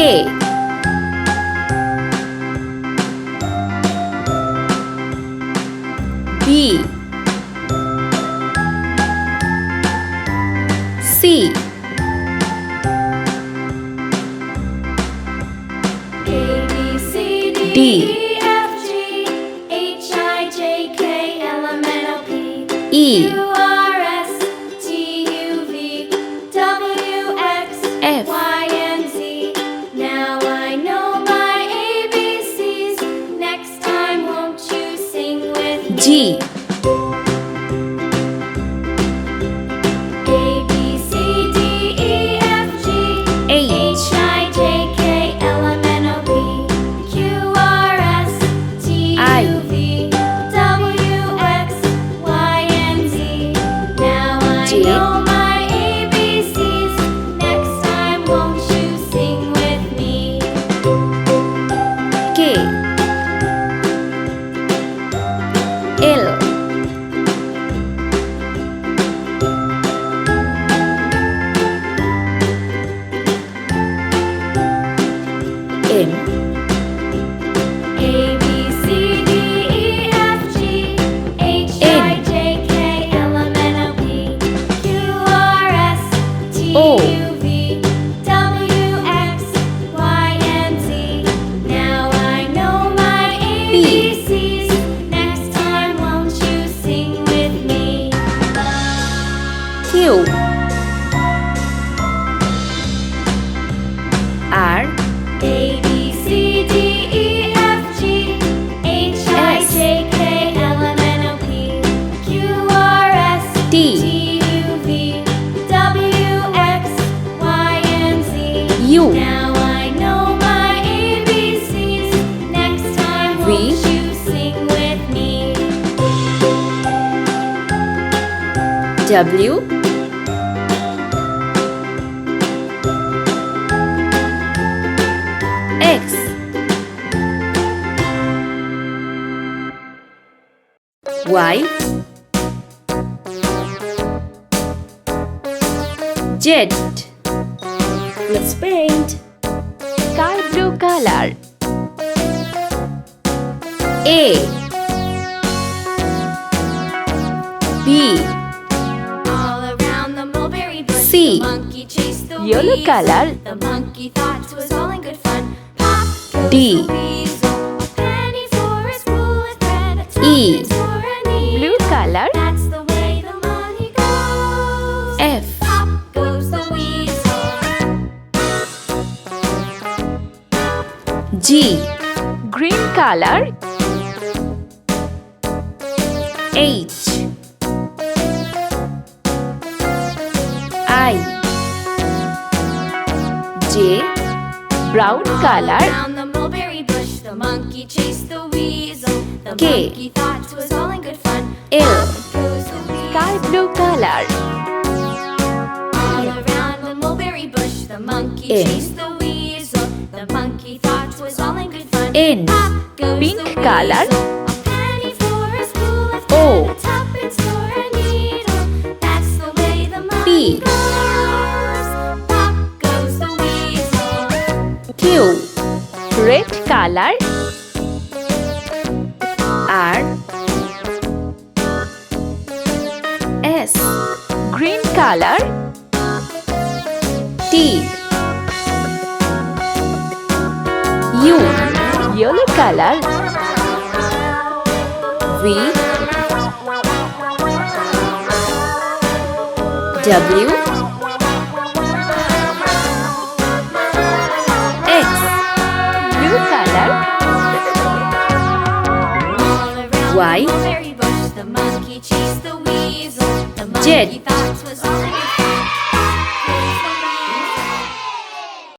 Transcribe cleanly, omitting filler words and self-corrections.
K B C E F Now I know my ABCs. Next time, won't you sing with me? G A B C D E F G H I J K L M N O P Q R S T U V W X Y and Z. Now I J know my ABCs. Next time, won't you sing with me? K L M A B C D E F G H I J K L M N O P Q R S T O U V W X Y and Z. Now I know my ABCs. Next time, won't you sing with me? Q R A B C D E F G H I J K L M N O P Q R S T U V W X Y and Z. U Now I know my ABCs. Next time, V won't you sing with me? W X Y Z. Let's paint. Sky blue color. A B All around the mulberry bush, C. the monkey chased the Yellow weasel. color. The monkey thought it was all in good fun. Pop goes D. the weasel. A penny for a spool of thread. A E. tuppence for a needle. Blue color. That's the way the money goes. F Pop goes the weasel. G Green color. H I J Brown color. Around the mulberry bush, the monkey chased the weasel. The K. monkey thought it was all in good fun. L Goes the weasel. Sky blue color. All around the mulberry bush, the monkey N. chased the weasel. The monkey thought it was all in good fun. N Pop goes Pink the color. weasel. A penny for a spool of O. thread, a tuppence for a needle. That's the way the money P. goes. Pop goes the weasel. Q Red color. R S Green color. T U Yellow color. V W X Blue color. Y Mulberry bush, the monkey chased the weasel. The Z. monkey thought it was all in good fun.